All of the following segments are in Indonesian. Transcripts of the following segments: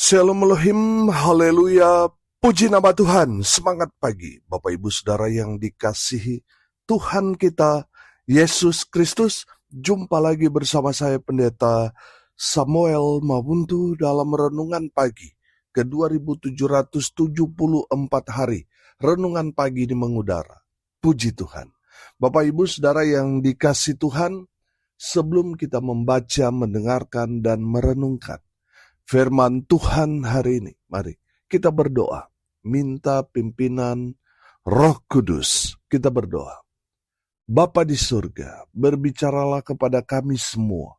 Shalom Elohim, haleluya, puji nama Tuhan, semangat pagi Bapak Ibu Saudara yang dikasihi Tuhan kita, Yesus Kristus. Jumpa lagi bersama saya Pendeta Samuel Mabuntu dalam Renungan Pagi ke 2774 hari, Renungan Pagi di mengudara. Puji Tuhan. Bapak Ibu Saudara yang dikasihi Tuhan, sebelum kita membaca, mendengarkan, dan merenungkan firman Tuhan hari ini, mari kita berdoa, minta pimpinan Roh Kudus. Kita berdoa. Bapa di surga, berbicaralah kepada kami semua.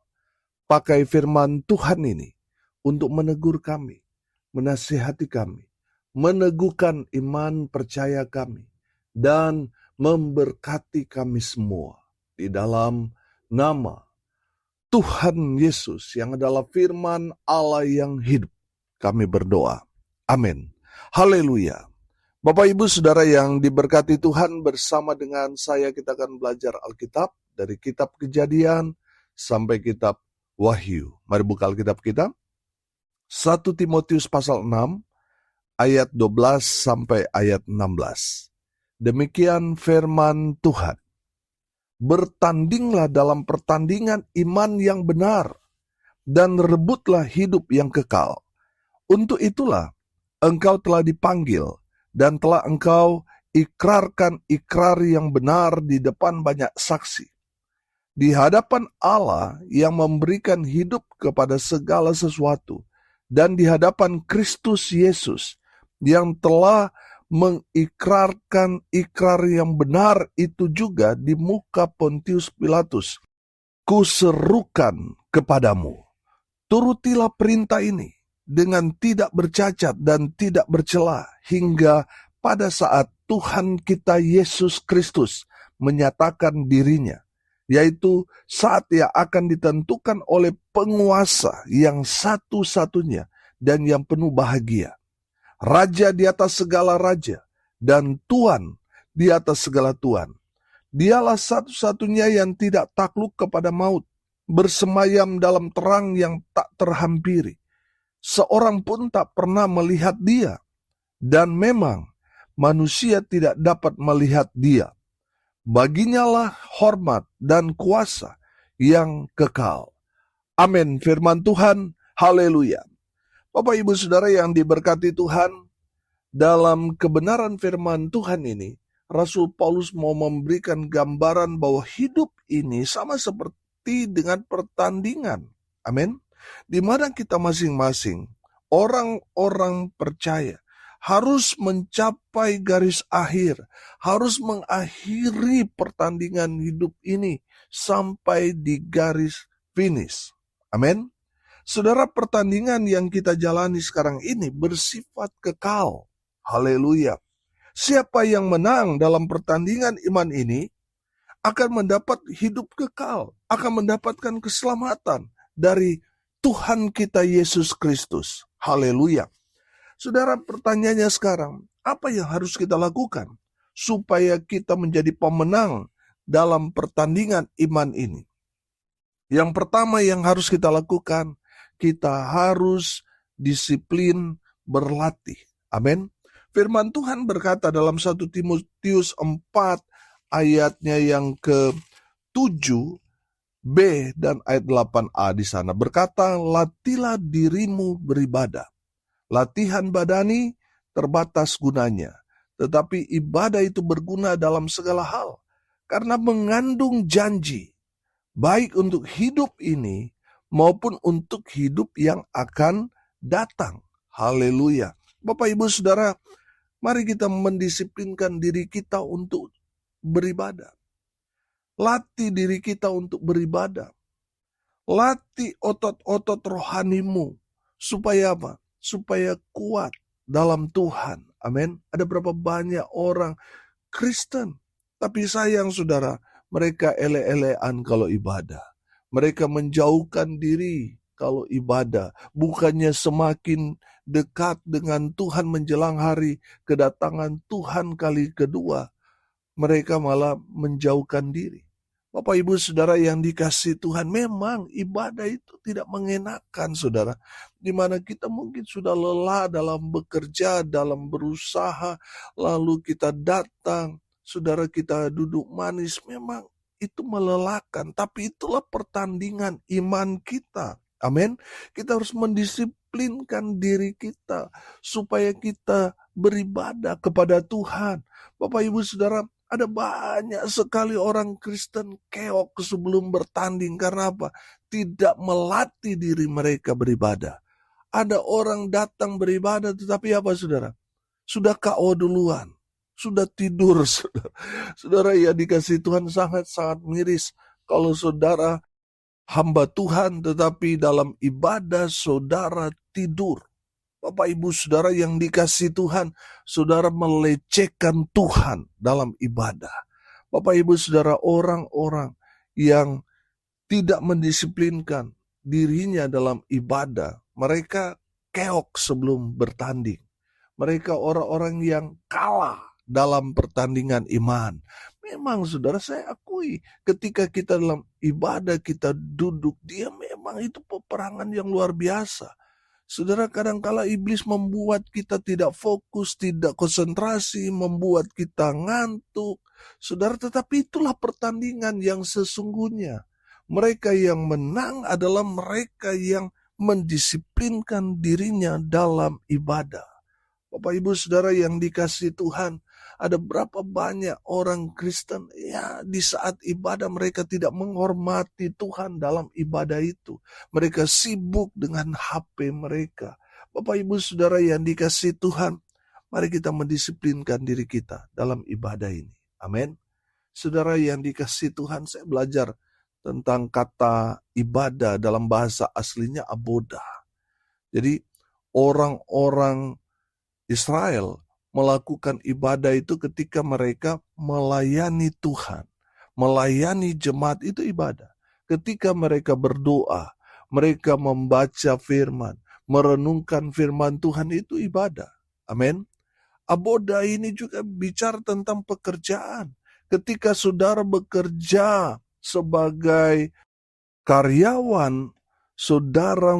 Pakai firman Tuhan ini untuk menegur kami, menasihati kami, meneguhkan iman percaya kami, dan memberkati kami semua. Di dalam nama Tuhan Yesus yang adalah firman Allah yang hidup, kami berdoa. Amin. Haleluya. Bapak Ibu Saudara yang diberkati Tuhan, bersama dengan saya kita akan belajar Alkitab dari kitab Kejadian sampai kitab Wahyu. Mari buka Alkitab kita. 1 Timotius pasal 6 ayat 12 sampai ayat 16. Demikian firman Tuhan. Bertandinglah dalam pertandingan iman yang benar, dan rebutlah hidup yang kekal. Untuk itulah engkau telah dipanggil, dan telah engkau ikrarkan ikrar yang benar di depan banyak saksi. Di hadapan Allah yang memberikan hidup kepada segala sesuatu, dan di hadapan Kristus Yesus yang telah mengikrarkan ikrar yang benar itu juga di muka Pontius Pilatus. Kuserukan kepadamu, turutilah perintah ini dengan tidak bercacat dan tidak bercela, hingga pada saat Tuhan kita Yesus Kristus menyatakan dirinya, yaitu saat Ia akan ditentukan oleh penguasa yang satu-satunya dan yang penuh bahagia. Raja di atas segala raja, dan Tuhan di atas segala Tuhan. Dialah satu-satunya yang tidak takluk kepada maut, bersemayam dalam terang yang tak terhampiri. Seorang pun tak pernah melihat Dia, dan memang manusia tidak dapat melihat Dia. Baginyalah hormat dan kuasa yang kekal. Amin. Firman Tuhan, haleluya. Bapak Ibu Saudara yang diberkati Tuhan, dalam kebenaran firman Tuhan ini, Rasul Paulus mau memberikan gambaran bahwa hidup ini sama seperti dengan pertandingan. Amin. Di mana kita masing-masing, orang-orang percaya, harus mencapai garis akhir, harus mengakhiri pertandingan hidup ini sampai di garis finish. Amin. Saudara, pertandingan yang kita jalani sekarang ini bersifat kekal. Haleluya. Siapa yang menang dalam pertandingan iman ini akan mendapat hidup kekal, akan mendapatkan keselamatan dari Tuhan kita Yesus Kristus. Haleluya. Saudara, pertanyaannya sekarang, apa yang harus kita lakukan supaya kita menjadi pemenang dalam pertandingan iman ini? Yang pertama yang harus kita lakukan, kita harus disiplin berlatih. Amin. Firman Tuhan berkata dalam 1 Timotius 4 ayatnya yang ke-7b dan ayat 8a di sana berkata, latilah dirimu beribadah. Latihan badani terbatas gunanya, tetapi ibadah itu berguna dalam segala hal, karena mengandung janji, baik untuk hidup ini maupun untuk hidup yang akan datang. Haleluya. Bapak Ibu Saudara, mari kita mendisiplinkan diri kita untuk beribadah. Latih diri kita untuk beribadah. Latih otot-otot rohanimu. Supaya apa? Supaya kuat dalam Tuhan. Amin. Ada berapa banyak orang Kristen, tapi sayang saudara, mereka ele-elean kalau ibadah. Mereka menjauhkan diri kalau ibadah. Bukannya semakin dekat dengan Tuhan menjelang hari kedatangan Tuhan kali kedua, mereka malah menjauhkan diri. Bapak Ibu Saudara yang dikasihi Tuhan, memang ibadah itu tidak mengenakan Saudara. Di mana kita mungkin sudah lelah dalam bekerja, dalam berusaha, lalu kita datang, Saudara kita duduk manis, memang itu melelahkan. Tapi itulah pertandingan iman kita. Amin. Kita harus mendisiplinkan diri kita supaya kita beribadah kepada Tuhan. Bapak Ibu Saudara, ada banyak sekali orang Kristen keok sebelum bertanding. Karena apa? Tidak melatih diri mereka beribadah. Ada orang datang beribadah tetapi apa saudara? Sudah KO duluan. Sudah tidur saudara. Saudara ya dikasih Tuhan sangat-sangat miris. Kalau saudara hamba Tuhan tetapi dalam ibadah saudara tidur. Bapak Ibu Saudara yang dikasihi Tuhan, saudara melecehkan Tuhan dalam ibadah. Bapak Ibu Saudara, orang-orang yang tidak mendisiplinkan dirinya dalam ibadah, mereka keok sebelum bertanding. Mereka orang-orang yang kalah dalam pertandingan iman. Memang saudara, saya akui ketika kita dalam ibadah, kita duduk, dia memang itu peperangan yang luar biasa. Saudara, kadangkala iblis membuat kita tidak fokus, tidak konsentrasi, membuat kita ngantuk. Saudara, tetapi itulah pertandingan yang sesungguhnya. Mereka yang menang adalah mereka yang mendisiplinkan dirinya dalam ibadah. Bapak Ibu Saudara yang dikasihi Tuhan, ada berapa banyak orang Kristen ya di saat ibadah mereka tidak menghormati Tuhan dalam ibadah itu. Mereka sibuk dengan HP mereka. Bapak Ibu Saudara yang dikasihi Tuhan, mari kita mendisiplinkan diri kita dalam ibadah ini. Amin. Saudara yang dikasihi Tuhan, saya belajar tentang kata ibadah dalam bahasa aslinya aboda. Jadi orang-orang Israel melakukan ibadah itu ketika mereka melayani Tuhan. Melayani jemaat itu ibadah. Ketika mereka berdoa, mereka membaca firman, merenungkan firman Tuhan itu ibadah. Amin. Aboda ini juga bicara tentang pekerjaan. Ketika saudara bekerja sebagai karyawan, saudara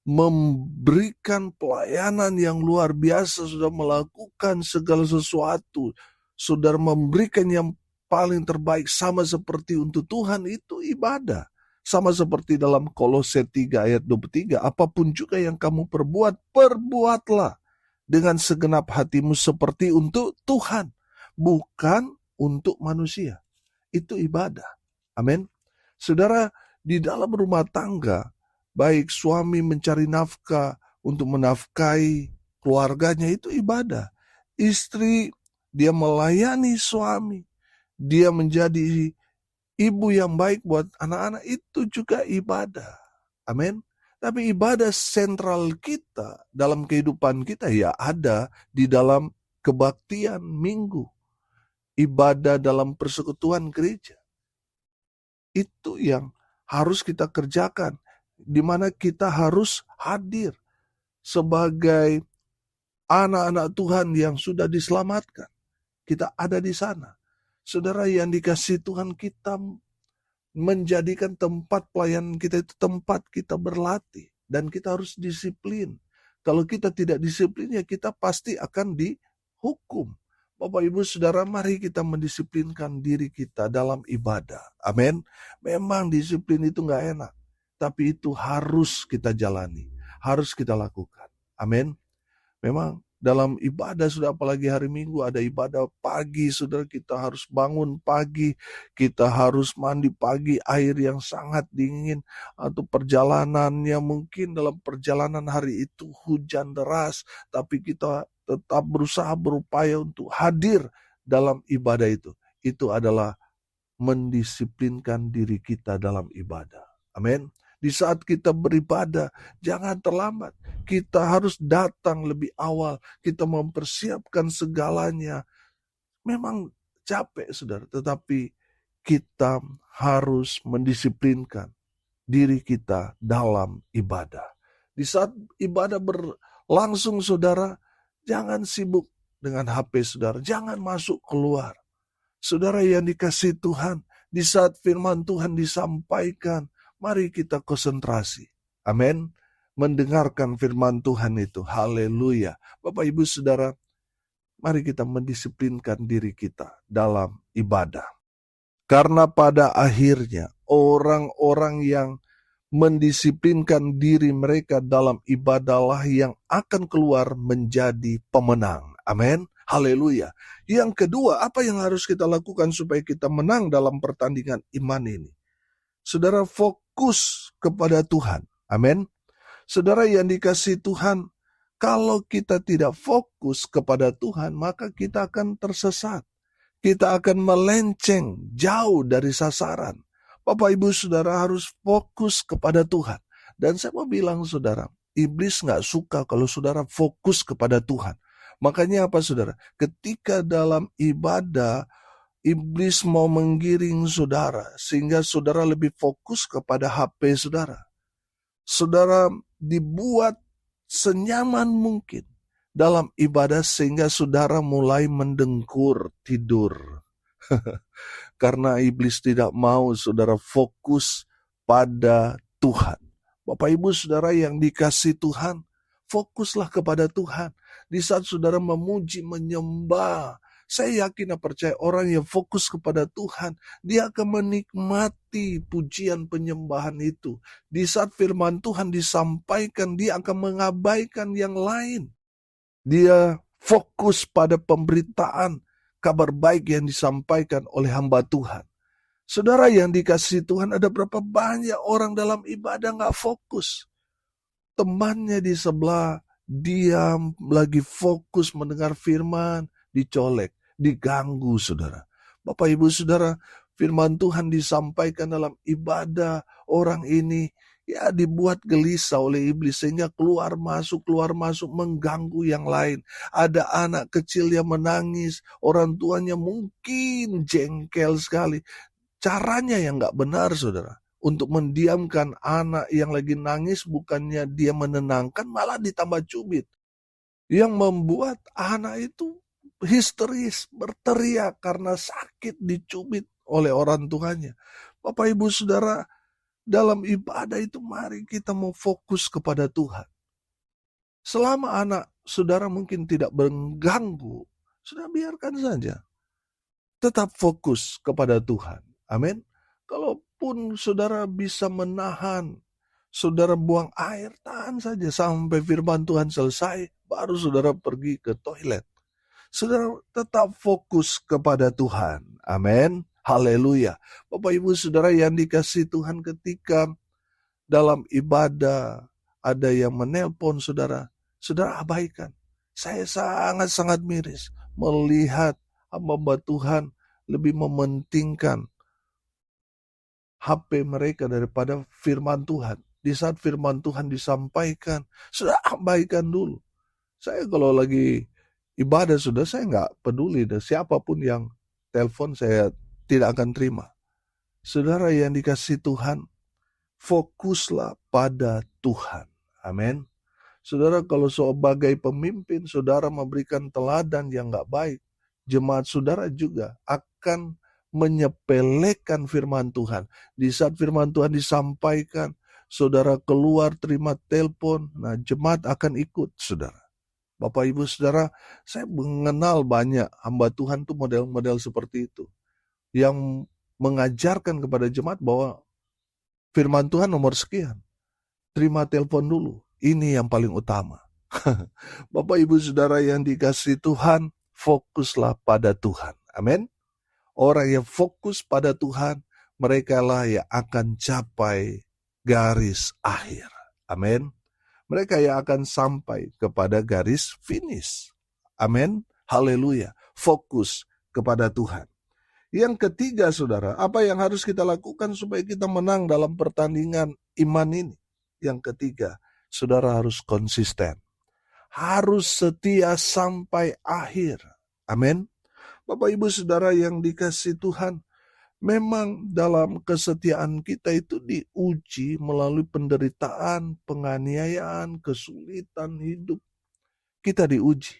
memberikan pelayanan yang luar biasa, sudah melakukan segala sesuatu, saudara memberikan yang paling terbaik sama seperti untuk Tuhan, itu ibadah. Sama seperti dalam Kolose 3 ayat 23, apapun juga yang kamu perbuat, perbuatlah dengan segenap hatimu seperti untuk Tuhan, bukan untuk manusia. Itu ibadah. Amin. Saudara, di dalam rumah tangga, baik suami mencari nafkah untuk menafkahi keluarganya, itu ibadah. Istri, dia melayani suami. Dia menjadi ibu yang baik buat anak-anak, itu juga ibadah. Amin. Tapi ibadah sentral kita dalam kehidupan kita ya ada di dalam kebaktian minggu. Ibadah dalam persekutuan gereja. Itu yang harus kita kerjakan, di mana kita harus hadir sebagai anak-anak Tuhan yang sudah diselamatkan. Kita ada di sana. Saudara yang dikasihi Tuhan, kita menjadikan tempat pelayanan kita itu tempat kita berlatih. Dan kita harus disiplin. Kalau kita tidak disiplin, ya kita pasti akan dihukum. Bapak Ibu Saudara, mari kita mendisiplinkan diri kita dalam ibadah. Amin. Memang disiplin itu gak enak. Tapi itu harus kita jalani. Harus kita lakukan. Amin. Memang dalam ibadah, sudah apalagi hari Minggu ada ibadah pagi, saudara, kita harus bangun pagi, kita harus mandi pagi, air yang sangat dingin, atau perjalanannya mungkin dalam perjalanan hari itu hujan deras, tapi kita tetap berusaha berupaya untuk hadir dalam ibadah itu. Itu adalah mendisiplinkan diri kita dalam ibadah. Amin. Di saat kita beribadah, jangan terlambat. Kita harus datang lebih awal. Kita mempersiapkan segalanya. Memang capek, saudara. Tetapi kita harus mendisiplinkan diri kita dalam ibadah. Di saat ibadah berlangsung, saudara, jangan sibuk dengan HP, saudara. Jangan masuk keluar. Saudara yang dikasihi Tuhan, Di saat firman Tuhan disampaikan, mari kita konsentrasi. Amin. Mendengarkan firman Tuhan itu. Haleluya. Bapak Ibu Saudara, mari kita mendisiplinkan diri kita dalam ibadah. Karena pada akhirnya orang-orang yang mendisiplinkan diri mereka dalam ibadahlah yang akan keluar menjadi pemenang. Amin. Haleluya. Yang kedua, apa yang harus kita lakukan supaya kita menang dalam pertandingan iman ini? Saudara, fokus kepada Tuhan. Amin. Saudara yang dikasihi Tuhan, kalau kita tidak fokus kepada Tuhan, maka kita akan tersesat. Kita akan melenceng jauh dari sasaran. Bapak Ibu Saudara harus fokus kepada Tuhan. Dan saya mau bilang saudara, iblis gak suka kalau saudara fokus kepada Tuhan. Makanya apa saudara? Ketika dalam ibadah, iblis mau menggiring saudara, sehingga saudara lebih fokus kepada HP saudara. Saudara dibuat senyaman mungkin dalam ibadah sehingga saudara mulai mendengkur tidur. Karena iblis tidak mau saudara fokus pada Tuhan. Bapak Ibu Saudara yang dikasihi Tuhan, fokuslah kepada Tuhan. Di saat saudara memuji, menyembah, saya yakin dan percaya orang yang fokus kepada Tuhan, dia akan menikmati pujian penyembahan itu. Di saat firman Tuhan disampaikan, dia akan mengabaikan yang lain. Dia fokus pada pemberitaan kabar baik yang disampaikan oleh hamba Tuhan. Saudara yang dikasihi Tuhan, ada berapa banyak orang dalam ibadah gak fokus. Temannya di sebelah diam, lagi fokus mendengar firman, dicolek, diganggu saudara. Bapak Ibu Saudara, firman Tuhan disampaikan dalam ibadah, orang ini ya dibuat gelisah oleh iblis sehingga keluar masuk mengganggu yang lain. Ada anak kecil yang menangis, orang tuanya mungkin jengkel sekali. Caranya yang gak benar saudara, untuk mendiamkan anak yang lagi nangis, bukannya dia menenangkan, malah ditambah cubit. Yang membuat anak itu histeris, berteriak karena sakit dicubit oleh orang tuanya. Bapak Ibu Saudara, dalam ibadah itu mari kita mau fokus kepada Tuhan. Selama anak saudara mungkin tidak mengganggu, sudah biarkan saja. Tetap fokus kepada Tuhan. Amin. Kalaupun saudara bisa menahan, saudara buang air, tahan saja sampai firman Tuhan selesai, baru saudara pergi ke toilet. Saudara tetap fokus kepada Tuhan. Amin. Haleluya. Bapak Ibu Saudara yang dikasihi Tuhan, ketika dalam ibadah ada yang menelpon saudara, saudara abaikan. Saya sangat-sangat miris melihat hamba Tuhan lebih mementingkan HP mereka daripada firman Tuhan. Di saat firman Tuhan disampaikan, sudah abaikan dulu. Saya kalau lagi ibadah sudah, saya nggak peduli deh, siapapun yang telepon saya tidak akan terima. Saudara yang dikasihi Tuhan, fokuslah pada Tuhan. Amin. Saudara, kalau sebagai pemimpin, saudara memberikan teladan yang nggak baik, jemaat saudara juga akan menyepelekan firman Tuhan. Di saat firman Tuhan disampaikan, saudara keluar terima telepon, nah jemaat akan ikut saudara. Bapak Ibu Saudara, saya mengenal banyak hamba Tuhan tuh model-model seperti itu. Yang mengajarkan kepada jemaat bahwa firman Tuhan nomor sekian. Terima telepon dulu. Ini yang paling utama. Bapak Ibu Saudara yang dikasihi Tuhan, fokuslah pada Tuhan. Amin. Orang yang fokus pada Tuhan, mereka lah yang akan capai garis akhir. Amin. Mereka yang akan sampai kepada garis finish. Amin. Haleluya. Fokus kepada Tuhan. Yang ketiga saudara, apa yang harus kita lakukan supaya kita menang dalam pertandingan iman ini? Yang ketiga, saudara harus konsisten. Harus setia sampai akhir. Amin. Bapak Ibu Saudara yang dikasihi Tuhan, memang dalam kesetiaan kita itu diuji melalui penderitaan, penganiayaan, kesulitan hidup. Kita diuji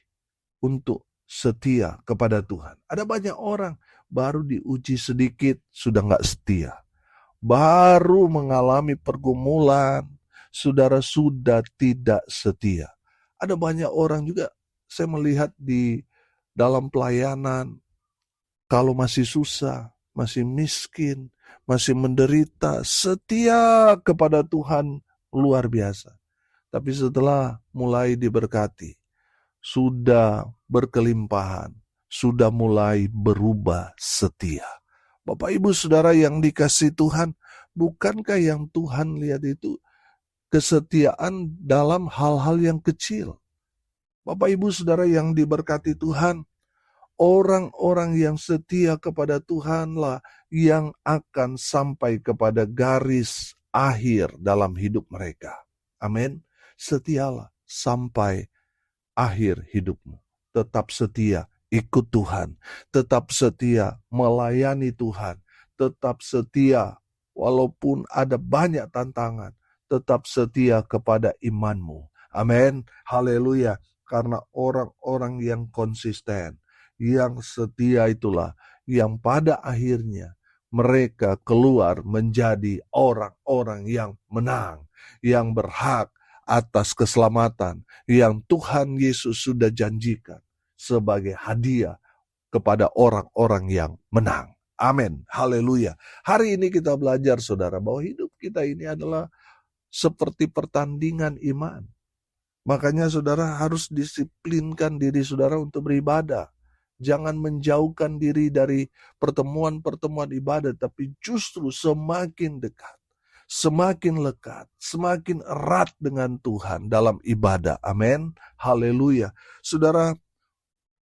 untuk setia kepada Tuhan. Ada banyak orang baru diuji sedikit sudah nggak setia. Baru mengalami pergumulan, saudara sudah tidak setia. Ada banyak orang juga saya melihat di dalam pelayanan, kalau masih susah, masih miskin, masih menderita, setia kepada Tuhan luar biasa. Tapi setelah mulai diberkati, sudah berkelimpahan, sudah mulai berubah setia. Bapak Ibu Saudara yang dikasihi Tuhan, bukankah yang Tuhan lihat itu kesetiaan dalam hal-hal yang kecil? Bapak Ibu Saudara yang diberkati Tuhan, orang-orang yang setia kepada Tuhanlah yang akan sampai kepada garis akhir dalam hidup mereka. Amin. Setialah sampai akhir hidupmu. Tetap setia ikut Tuhan. Tetap setia melayani Tuhan. Tetap setia walaupun ada banyak tantangan. Tetap setia kepada imanmu. Amin. Haleluya. Karena orang-orang yang konsisten, yang setia itulah yang pada akhirnya mereka keluar menjadi orang-orang yang menang, yang berhak atas keselamatan yang Tuhan Yesus sudah janjikan sebagai hadiah kepada orang-orang yang menang. Amin. Haleluya. Hari ini kita belajar, saudara, bahwa hidup kita ini adalah seperti pertandingan iman. Makanya saudara harus disiplinkan diri saudara untuk beribadah. Jangan menjauhkan diri dari pertemuan-pertemuan ibadah, tapi justru semakin dekat, semakin lekat, semakin erat dengan Tuhan dalam ibadah. Amin. Haleluya. Saudara,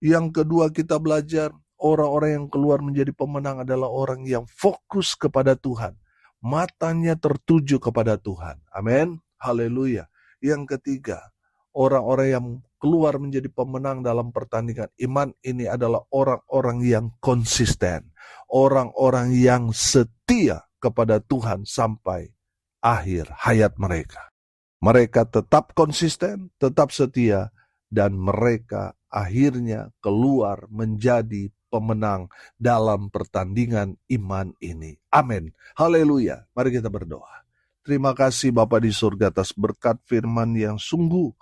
yang kedua kita belajar, orang-orang yang keluar menjadi pemenang adalah orang yang fokus kepada Tuhan. Matanya tertuju kepada Tuhan. Amin. Haleluya. Yang ketiga, orang-orang yang keluar menjadi pemenang dalam pertandingan iman ini adalah orang-orang yang konsisten. Orang-orang yang setia kepada Tuhan sampai akhir hayat mereka. Mereka tetap konsisten, tetap setia, dan mereka akhirnya keluar menjadi pemenang dalam pertandingan iman ini. Amin. Haleluya. Mari kita berdoa. Terima kasih Bapa di surga atas berkat firman yang sungguh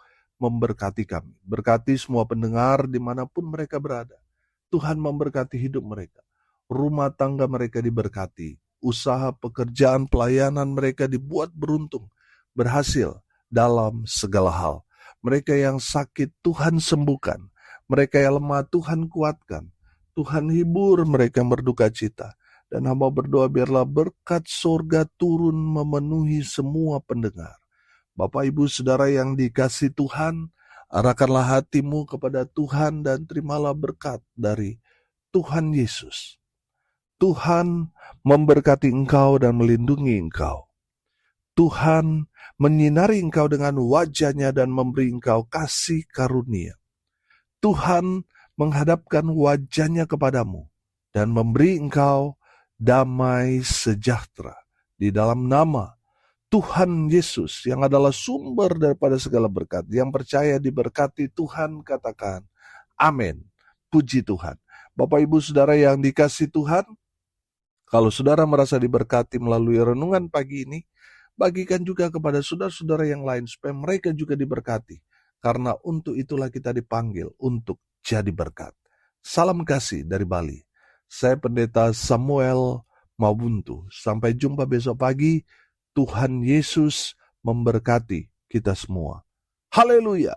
memberkati kami. Berkati semua pendengar dimanapun mereka berada. Tuhan memberkati hidup mereka. Rumah tangga mereka diberkati. Usaha, pekerjaan, pelayanan mereka dibuat beruntung. Berhasil dalam segala hal. Mereka yang sakit Tuhan sembuhkan. Mereka yang lemah Tuhan kuatkan. Tuhan hibur mereka yang berduka cita. Dan hamba berdoa biarlah berkat surga turun memenuhi semua pendengar. Bapak Ibu Saudara yang dikasihi Tuhan, arahkanlah hatimu kepada Tuhan dan terimalah berkat dari Tuhan Yesus. Tuhan memberkati engkau dan melindungi engkau. Tuhan menyinari engkau dengan wajah-Nya dan memberi engkau kasih karunia. Tuhan menghadapkan wajah-Nya kepadamu dan memberi engkau damai sejahtera. Di dalam nama Tuhan Yesus yang adalah sumber daripada segala berkat. Yang percaya diberkati Tuhan katakan amin. Puji Tuhan. Bapak Ibu Saudara yang dikasihi Tuhan, kalau saudara merasa diberkati melalui renungan pagi ini, bagikan juga kepada saudara-saudara yang lain supaya mereka juga diberkati. Karena untuk itulah kita dipanggil untuk jadi berkat. Salam kasih dari Bali. Saya Pendeta Samuel Mabuntu. Sampai jumpa besok pagi. Tuhan Yesus memberkati kita semua. Haleluya.